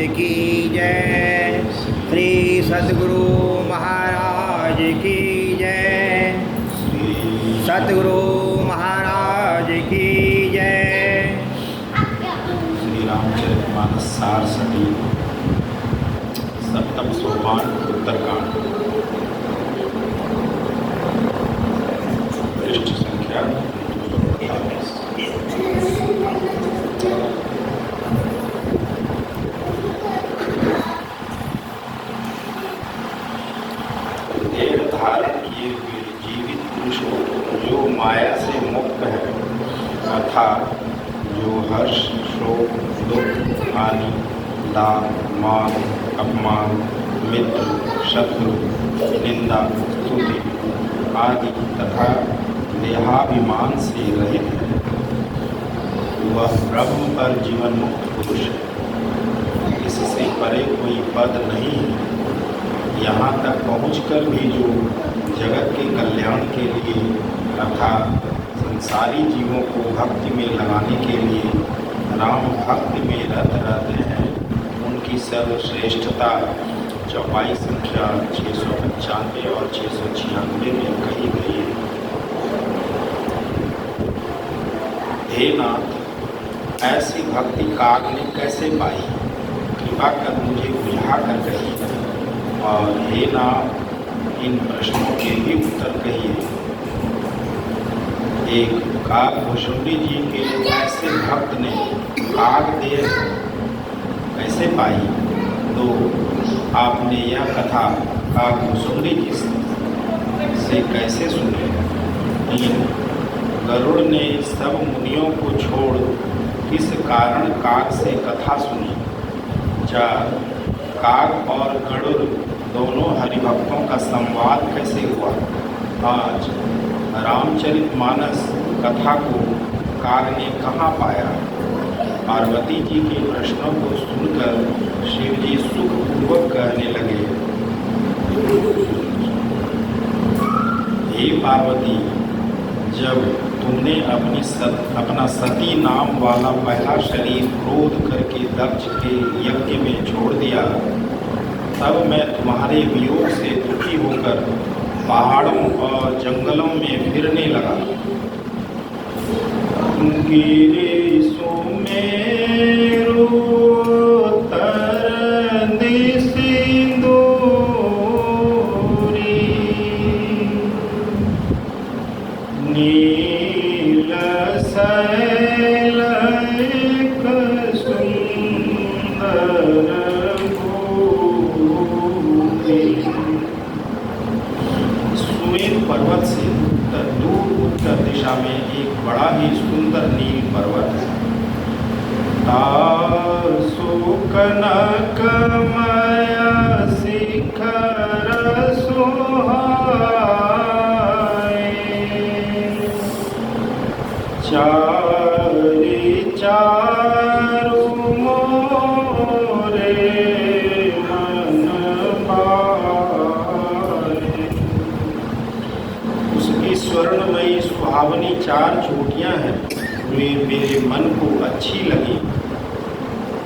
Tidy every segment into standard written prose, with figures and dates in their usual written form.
की जय। श्री सद्गुरु महाराज की जय। सद्गुरु महाराज की जय। श्री रामचरितमानस सार सती सप्तम सोपान उत्तरकांड पृष्ठ संख्या 228। देह धारण किए हुए जीवित पुरुष जो माया से मुक्त है अर्थात जो हर्ष, शोक, दुख, हानि, दान, मान, अपमान, मित्र, शत्रु, निंदा, स्तुति आदि तथा देहाभिमान से रहित है, वह ब्रह्म पर जीवन मुक्त पुरुष है। इससे परे कोई पद नहीं है। यहाँ तक पहुँचकर भी जो जगत के कल्याण के लिए अर्थात संसारी जीवों को भक्ति में लगाने के लिए राम भक्ति में रत रहते हैं, उनकी सर्वश्रेष्ठता चौपाई संख्या 695 और 696 में कही गई है। हे नाथ, ऐसी भक्ति काग ने कैसे पाई? कृपा कर मुझे बुझा कर कहिए। और हे नाथ, इन प्रश्नों के भी उत्तर कहिए। एक काग भुषुंडी जी के ऐसे भक्त ने काग देह कैसे पाई? तो आपने यह कथा काग भुषुंडी जी से कैसे सुनी? तीन, गरुड़ ने सब मुनियों को छोड़ किस कारण काग से कथा सुनी? चार, काग और गरुड़ दोनों हरिभक्तों का संवाद कैसे हुआ? पाँच, रामचरितमानस कथा को काग ने कहाँ पाया? पार्वती जी के प्रश्नों को सुनकर शिव जी सुखपूर्वक कहने लगे, हे पार्वती, जब तुमने अपना सती नाम वाला पहला शरीर क्रोध करके दक्ष के यज्ञ में छोड़ दिया, तब मैं तुम्हारे वियोग से दुखी होकर पहाड़ों और जंगलों में फिरने लगा। गिरी सुमेरु तरंदी सिंदूरी, नील शैल एक सुंदर पर्वत से दूर उत्तर दिशा में एक बड़ा ही सुंदर नील पर्वत है। तासु कनकमय शिखर सुहाए, चारि चारु मोरे मन स्वर्णमयी सुहावनी चार चोटियां हैं, वे मेरे मन को अच्छी लगी।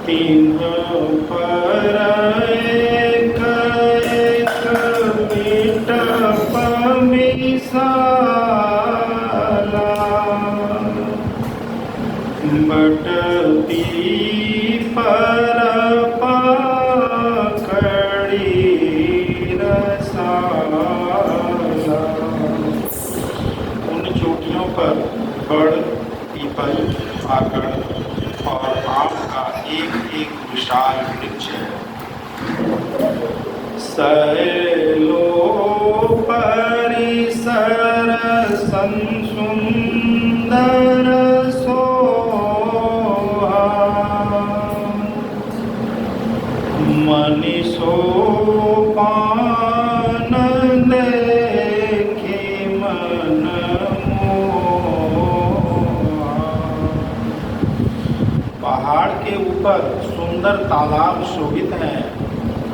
तीन पर एक एक मीटप मिसाला, बट पर पकड़ी रसाला। पर बड़, पीपल, आकड़ और आम का एक एक विशाल वृक्ष है। सैलो परिसर सुंदर सोहा, मनि सोपान देखे मन। पहाड़ के ऊपर सुंदर तालाब शोभित हैं,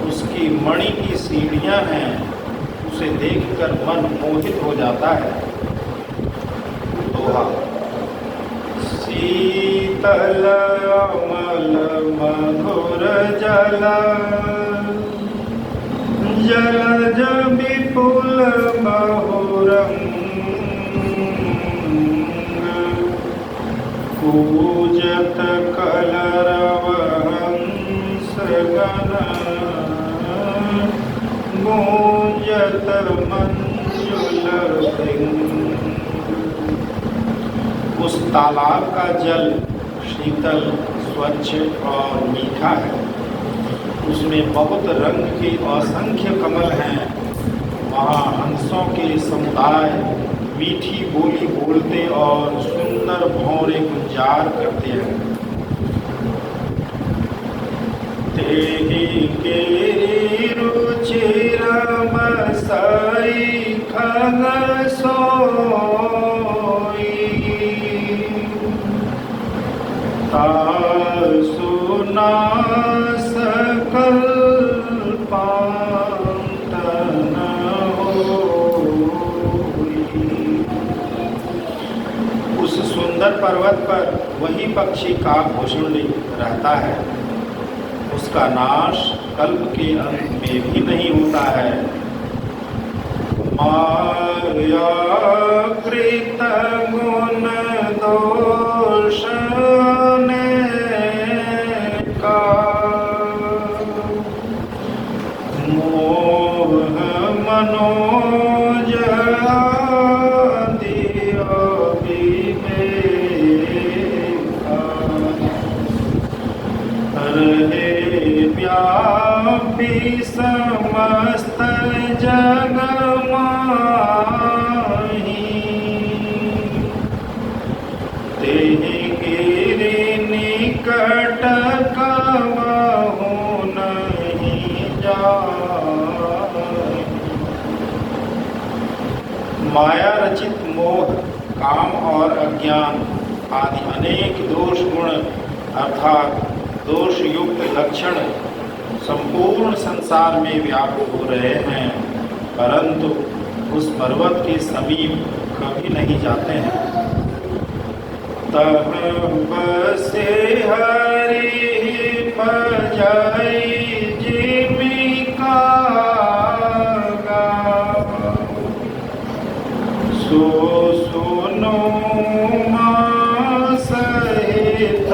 उसकी मणि की सीढ़ियां हैं, उसे देखकर मन मोहित हो जाता है। दोहा, शीतल अमल मधुर जल जलज विपुल बहुरंग पूजत कलरव हंस गण गूंजत मंजुल भृंग। उस तालाब का जल शीतल स्वच्छ और मीठा है। उसमें बहुत रंग के असंख्य कमल हैं। वहाँ हंसों के समुदाय मीठी बोली बोलते और सुंदर भौरे गुंजार करते हैं। तेरी केरी रुचिर बसाई खग सोई सुना सकल पात न होई। उस सुंदर पर्वत पर वही पक्षी काकभूषुंड रहता है। उसका नाश कल्प के अंत में भी नहीं होता है। माया कृत गुण दोष का मोह मनोज व्यापी समस्त जग माही तेहि गिरि निकट कबहु नहीं जाहि। माया रचित मोह, काम और अज्ञान आदि अनेक दोष गुण अर्थात दोष युक्त लक्षण संपूर्ण संसार में व्याप्त हो रहे हैं, परंतु उस पर्वत के समीप कभी नहीं जाते हैं। तह बसे हरि पजाई जीविका सो सुनो सहित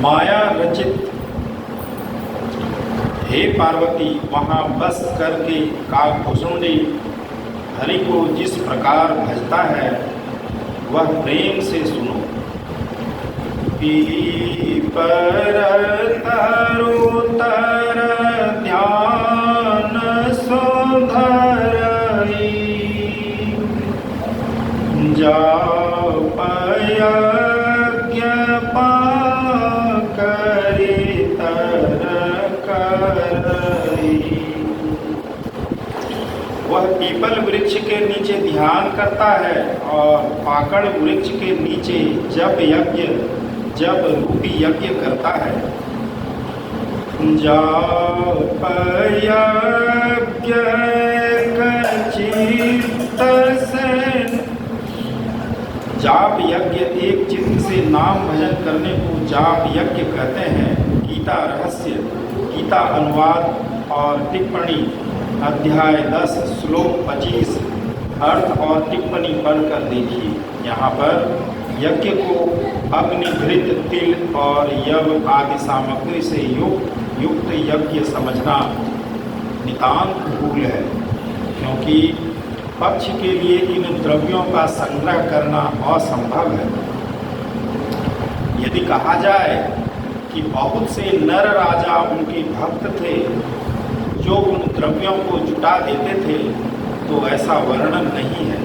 माया रचित हे पार्वती, वहाँ बस करके काकभूषुंडी हरि को जिस प्रकार भजता है वह प्रेम से सुनो। पीपर तरुतर ध्यान सुधरई जापयज्ञ पाकरि तर करई। वह पीपल वृक्ष के नीचे ध्यान करता है और पाकड़ वृक्ष के नीचे जप रूपी यज्ञ करता है। जापयज्ञ चित्त से जाप यज्ञ एक चित्त से नाम भजन करने को जाप यज्ञ कहते हैं। गीता रहस्य, गीता अनुवाद और टिप्पणी अध्याय 10 श्लोक 25 अर्थ और टिप्पणी पढ़कर देखिए। यहाँ पर यज्ञ को अग्निघृत तिल और यव आदि सामग्री से युक्त यज्ञ समझना नितांत भूल है, क्योंकि पक्ष के लिए इन द्रव्यों का संग्रह करना असंभव है। यदि कहा जाए कि बहुत से नर राजा उनके भक्त थे जो उन द्रव्यों को जुटा देते थे, तो ऐसा वर्णन नहीं है,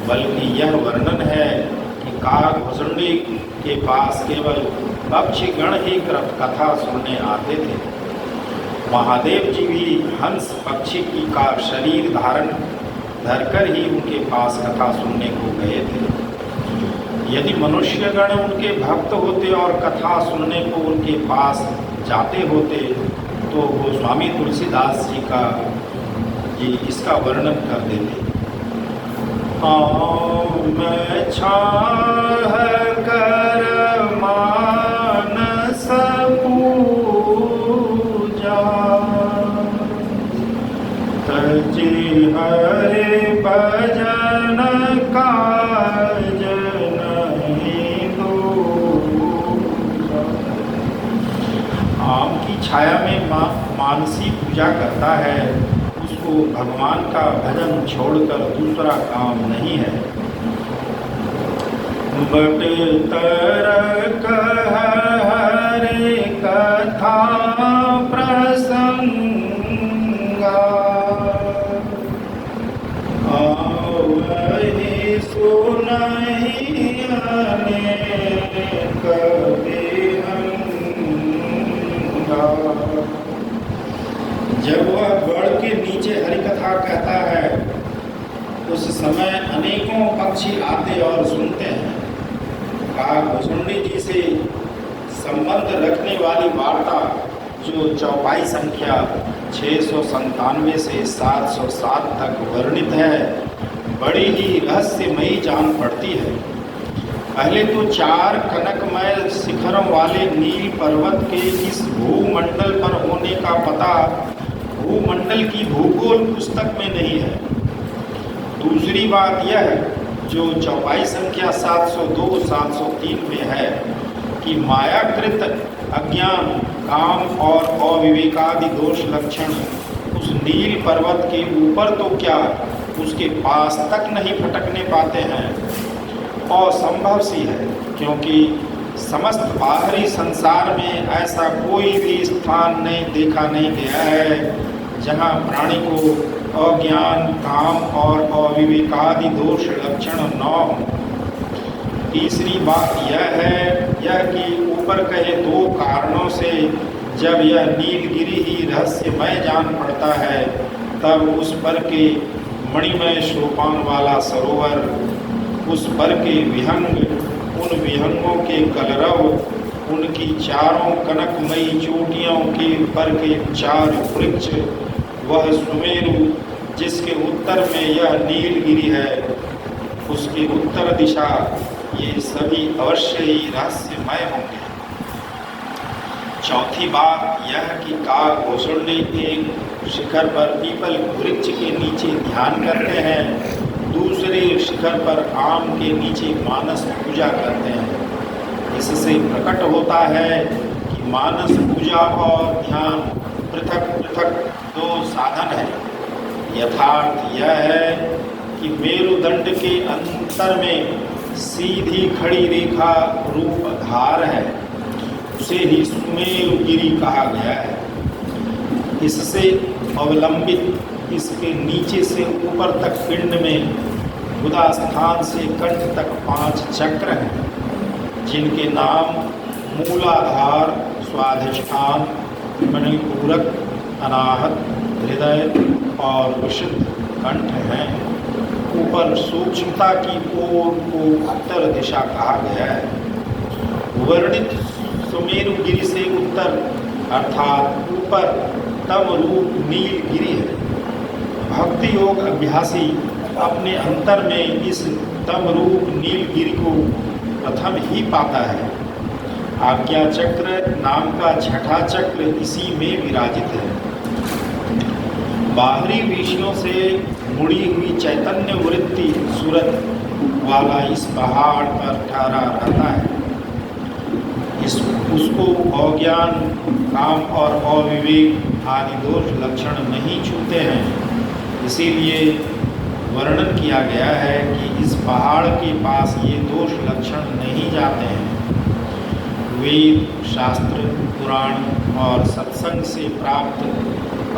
बल्कि यह वर्णन है कि काकभूषुंडी के पास केवल पक्षीगण ही कथा सुनने आते थे। महादेव जी भी हंस पक्षी की का शरीर धारण धरकर ही उनके पास कथा सुनने को गए थे। यदि मनुष्यगण उनके भक्त होते और कथा सुनने को उनके पास जाते होते तो गोस्वामी तुलसीदास जी का ये इसका वर्णन कर देते। मैं छाह कर मानस पूजा, तजे हरे भजन काज नहीं दूजा। आम की छाया में मानसी पूजा करता है, उसको भगवान का भजन छोड़कर दूसरा काम नहीं है। बट तरक हरे कथा प्रसंगा, आवहि सुनहि अनेक विहंगा। जब वह गढ़ के नीचे हरिकथा कहता है, उस समय अनेकों पक्षी आते और सुनते हैं। भुसुंडी जी से संबंध रखने वाली वार्ता जो चौपाई संख्या 697 से 707 तक वर्णित है, बड़ी ही रहस्यमयी जान पड़ती है। पहले तो 4 कनकमय शिखरों वाले नील पर्वत के इस भूमंडल पर होने का पता भूमंडल की भूगोल पुस्तक में नहीं है। दूसरी बात यह जो चौपाई संख्या 702-703 में है कि मायाकृत अज्ञान, काम और अविवेकादि दोष लक्षण उस नील पर्वत के ऊपर तो क्या उसके पास तक नहीं फटकने पाते हैं। असंभव सी है, क्योंकि समस्त बाहरी संसार में ऐसा कोई भी स्थान देखा नहीं गया है जहाँ प्राणी को अज्ञान, काम और अविवेकादि दोष लक्षण न हो। तीसरी बात यह है कि ऊपर कहे 2 कारणों से जब यह नीलगिरी ही रहस्यमय जान पड़ता है, तब उस पर के मणिमय सोपान वाला सरोवर, उस पर के विहंग, उन विहंगों के कलरव, उनकी चारों कनकमयी चोटियों के पर के 4 वृक्ष, वह सुमेरु जिसके उत्तर में यह नीलगिरी है, उसकी उत्तर दिशा, ये सभी अवश्य ही रहस्यमय होंगे। चौथी बात यह कि काकभूषुंडी एक शिखर पर पीपल वृक्ष के नीचे ध्यान करते हैं, दूसरे शिखर पर आम के नीचे मानस पूजा करते हैं। इससे प्रकट होता है कि मानस पूजा और ध्यान पृथक पृथक 2 साधन है। यथार्थ यह है कि मेरुदंड के अंतर में सीधी खड़ी रेखा रूप धार है, उसे ही सुमेरुगिरी कहा गया है। इससे अवलंबित इसके नीचे से ऊपर तक पिंड में गुदा स्थान से कंठ तक 5 चक्र हैं, जिनके नाम मूलाधार, स्वाधिष्ठान, मणिपूरक, अनाहत, हृदय और विशुद्ध कंठ हैं। ऊपर सूक्ष्मता की ओर को उत्तर दिशा कहा गया है। वर्णित सुमेरुगिरी से उत्तर अर्थात ऊपर तम रूप नीलगिरी है। भक्ति योग अभ्यासी अपने अंतर में इस तम रूप नीलगिरी को प्रथम ही पाता है। आज्ञा चक्र नाम का 6ठा चक्र इसी में विराजित है। बाहरी विषयों से मुड़ी हुई चैतन्य वृत्ति सूरत वाला इस पहाड़ पर ठहरा रहता है। उसको अज्ञान, काम और अविवेक आदि दोष लक्षण नहीं छूते हैं। इसीलिए वर्णन किया गया है कि इस पहाड़ के पास ये दोष लक्षण नहीं जाते हैं। वेद, शास्त्र, पुराण और सत्संग से प्राप्त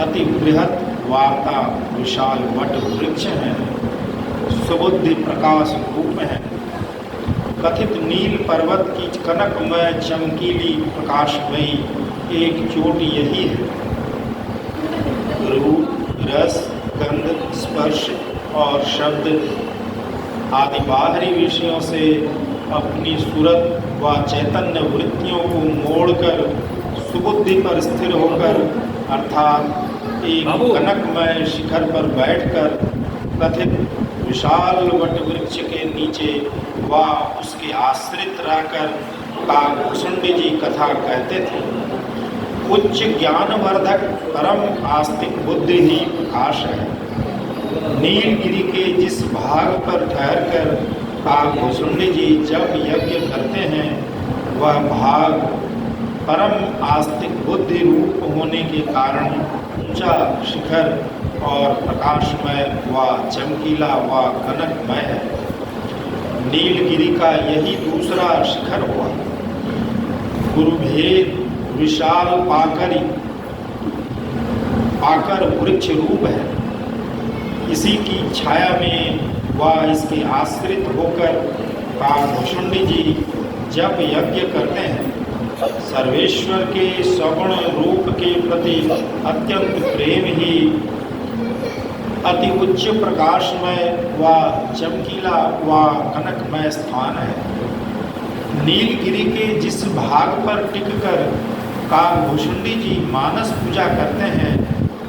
अति बृहत वार्ता विशाल वट वृक्ष हैं, सुबुद्धि प्रकाश रूप हैं। कथित नील पर्वत की कनकमय चमकीली प्रकाशमयी एक चोटी यही है। रूप, रस, गंध, स्पर्श और शब्द आदि बाहरी विषयों से अपनी सूरत व चैतन्य वृत्तियों को मोड़कर सुबुद्धि पर स्थिर होकर अर्थात एक बाबू। कनकमय शिखर पर बैठकर कथित विशाल वट वृक्ष के नीचे व उसके आश्रित रहकर काकभूषुंडी जी कथा कहते थे। उच्च ज्ञानवर्धक परम आस्तिक बुद्धि ही प्रकाश है। नीलगिरी के जिस भाग पर ठहरकर काकभूषुंडी जी जब यज्ञ करते हैं वह भाग परम आस्तिक बुद्धि रूप होने के कारण ऊंचा शिखर और प्रकाशमय व चमकीला व कनकमय है। नीलगिरी का यही दूसरा शिखर हुआ। गुरुभेद विशाल पाकर वृक्ष रूप है। इसी की छाया में व इसके आश्रित होकर काकभूषुंडी जी जब यज्ञ करते हैं सर्वेश्वर के सगुण रूप के प्रति अत्यंत प्रेम ही अति उच्च प्रकाशमय व चमकीला व कनकमय स्थान है। नीलगिरी के जिस भाग पर टिककर काकभूषुंडी जी मानस पूजा करते हैं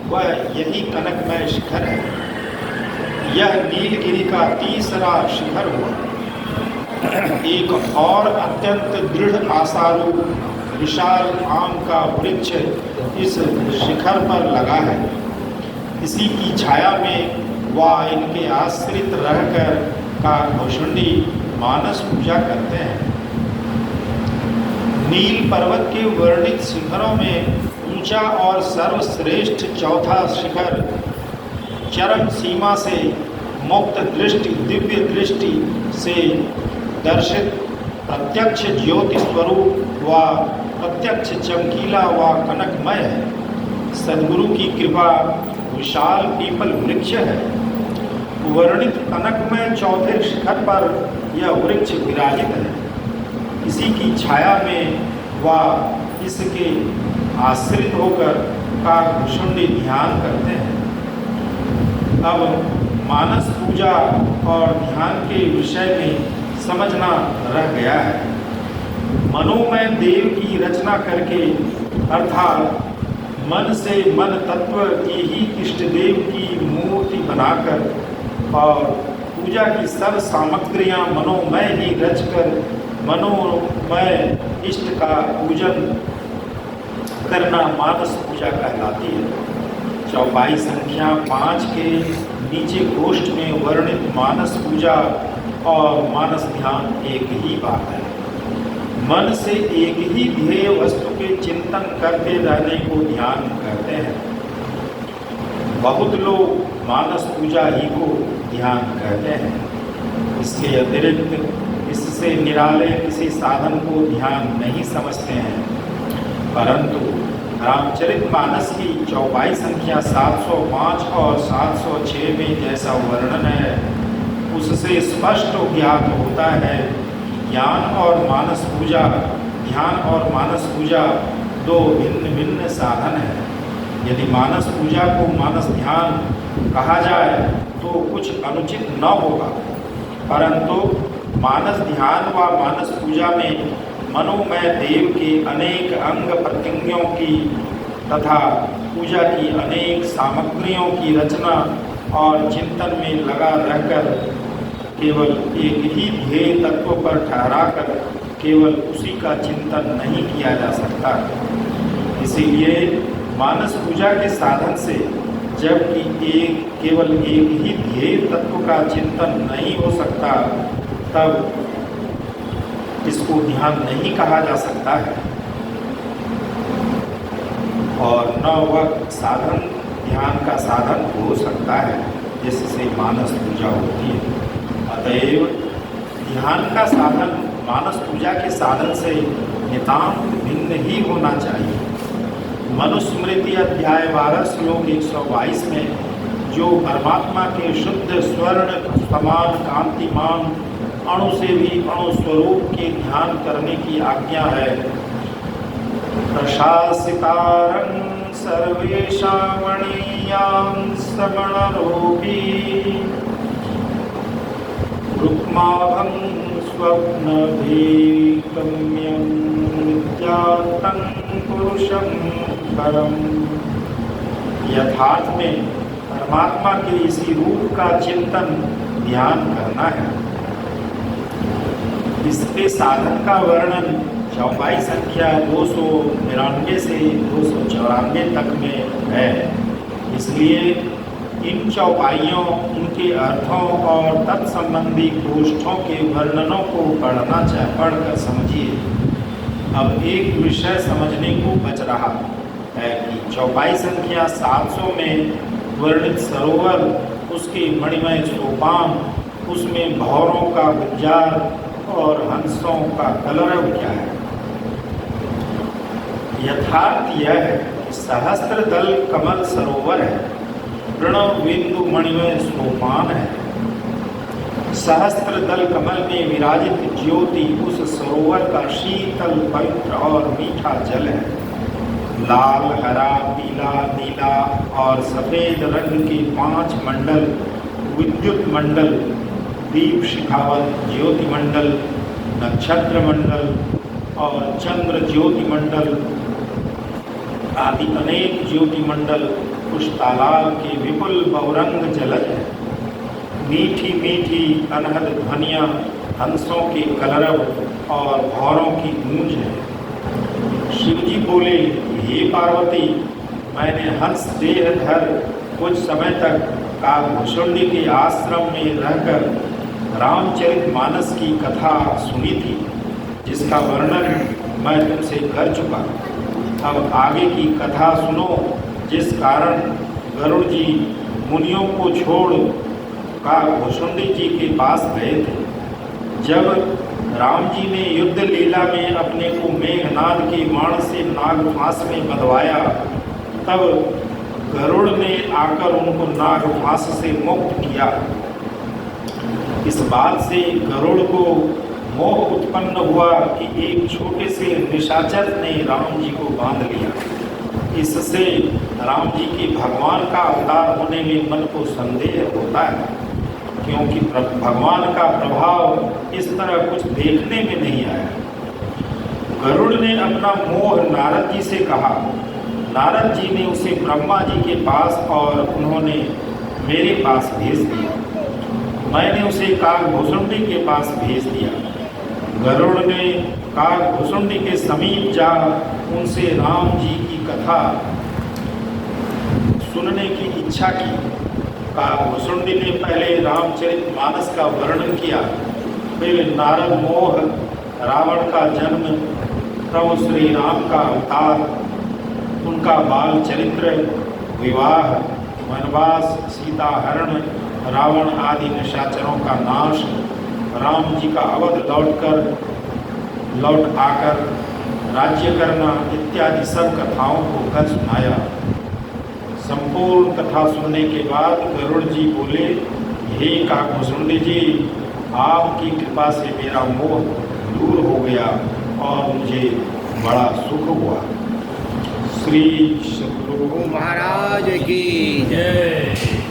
वह यही कनकमय शिखर है। यह नीलगिरी का तीसरा शिखर हुआ। एक और अत्यंत दृढ़ आशारू विशाल आम का वृक्ष इस शिखर पर लगा है। इसी की छाया में वह इनके आश्रित रहकर काकभूषुंडी मानस पूजा करते हैं। नील पर्वत के वर्णित शिखरों में ऊंचा और सर्वश्रेष्ठ चौथा शिखर चरम सीमा से मुक्त दृष्टि दिव्य दृष्टि से दर्शित प्रत्यक्ष ज्योति स्वरूप व प्रत्यक्ष चमकीला व कनकमय है। सद्गुरु की कृपा विशाल पीपल वृक्ष है। वर्णित कनकमय चौथे शिखर पर यह वृक्ष विराजित है। इसी की छाया में व इसके आश्रित होकर काकभूषुंडी ध्यान करते हैं। अब मानस पूजा और ध्यान के विषय में समझना रह गया है। मनोमय देव की रचना करके अर्थात मन से मन तत्व की ही इष्ट देव की मूर्ति बनाकर और पूजा की सब सामग्रियां मनोमय ही रचकर मनोमय इष्ट का पूजन करना मानस पूजा कहलाती है। चौपाई संख्या 5 के नीचे गोष्ठ में वर्णित मानस पूजा और मानस ध्यान एक ही बात है। मन से एक ही ध्येय वस्तु के चिंतन करते रहने को ध्यान कहते हैं। बहुत लोग मानस पूजा ही को ध्यान कहते हैं। इसके अतिरिक्त इससे निराले किसी साधन को ध्यान नहीं समझते हैं। परंतु रामचरितमानस की चौपाई संख्या 705 और 706 में जैसा वर्णन है उससे स्पष्ट ज्ञात होता है ज्ञान और मानस पूजा ध्यान और मानस पूजा दो भिन्न भिन्न साधन हैं। यदि मानस पूजा को मानस ध्यान कहा जाए तो कुछ अनुचित न होगा, परंतु मानस ध्यान व मानस पूजा में मनोमय देव के अनेक अंग प्रत्यंगों की तथा पूजा की अनेक सामग्रियों की रचना और चिंतन में लगा रहकर केवल एक ही ध्येय तत्व पर ठहराकर केवल उसी का चिंतन नहीं किया जा सकता। इसीलिए मानस पूजा के साधन से जबकि केवल एक ही ध्येय तत्व का चिंतन नहीं हो सकता तब इसको ध्यान नहीं कहा जा सकता है और न वह साधन ध्यान का साधन हो सकता है जिससे मानस पूजा होती है। अतएव ध्यान का साधन मानस पूजा के साधन से नितांत भिन्न ही होना चाहिए। मनुस्मृति अध्याय 12 श्लोक 122 में जो परमात्मा के शुद्ध स्वर्ण समान कांतिमान अणु से भी अणु स्वरूप के ध्यान करने की आज्ञा है। प्रशासितारं सर्वेशामणीयां समणरूपी रुक्माभं स्वप्नभीगम्यं नित्यात्तं पुरुषं परम्। यथार्थ में परमात्मा के इसी रूप का चिंतन ध्यान करना है। इसके साधन का वर्णन चौपाई संख्या 299 से 294 तक में है। इसलिए इन चौपाइयों, उनके अर्थों और तत्संबंधी गोष्ठों के वर्णनों को पढ़कर समझिए। अब एक विषय समझने को बच रहा है कि चौपाई संख्या 700 में वर्णित सरोवर, उसके मणिमय सोपान, उसमें भौरों का विचार और हंसों का कलरव क्या है। यथार्थ यह है कि सहस्त्र दल कमल सरोवर है, प्रणव बिंदु मणिमय सोपान है। सहस्त्र दल कमल में विराजित ज्योति उस सरोवर का शीतल, पवित्र और मीठा जल है। लाल, हरा, पीला, नीला और सफेद रंग के 5 मंडल, विद्युत मंडल, दीप शिखावत ज्योति मंडल, नक्षत्र मंडल और चंद्र ज्योति मंडल आदि अनेक ज्योति मंडल उस तालाब के विपुल बहुरंग जलज है। मीठी मीठी अनहद ध्वनियाँ, हंसों के कलरव और भौरों की गूंज है। शिवजी बोले, हे पार्वती, मैंने हंस देह धर कुछ समय तक काकभुषुंडी के आश्रम में रहकर रामचरितमानस की कथा सुनी थी, जिसका वर्णन मैं तुमसे कर चुका। अब आगे की कथा सुनो, जिस कारण गरुड़ जी मुनियों को छोड़ काकभुषुंडी जी के पास गए थे। जब राम जी ने युद्ध लीला में अपने को मेघनाद के बाण से नागफांस में बंधवाया, तब गरुड़ ने आकर उनको नागफांस से मुक्त किया। इस बात से गरुड़ को मोह उत्पन्न हुआ कि एक छोटे से निशाचर ने राम जी को बांध लिया। इससे राम जी के भगवान का अवतार होने में मन को संदेह होता है, क्योंकि भगवान का प्रभाव इस तरह कुछ देखने में नहीं आया। गरुड़ ने अपना मोह नारद जी से कहा। नारद जी ने उसे ब्रह्मा जी के पास और उन्होंने मेरे पास भेज दिया। मैंने उसे काकभुषुंडी के पास भेज दिया। गरुड़ ने काकभुषुंडी के समीप जा उनसे राम जी की कथा सुनने की इच्छा की। काकभुषुंडी ने पहले रामचरितमानस का वर्णन किया, फिर नारद मोह, रावण का जन्म, प्रभु श्री राम का अवतार, उनका बाल चरित्र, विवाह, वनवास, सीता हरण, रावण आदि निशाचरों का नाश, राम जी का अवध लौट आकर राज्य करना इत्यादि सब कथाओं को कर सुनाया। संपूर्ण कथा सुनने के बाद गरुड़ जी बोले, हे काकभुषुंडी जी, आपकी कृपा से मेरा मोह दूर हो गया और मुझे बड़ा सुख हुआ। श्री सद्गुरु महाराज की जय।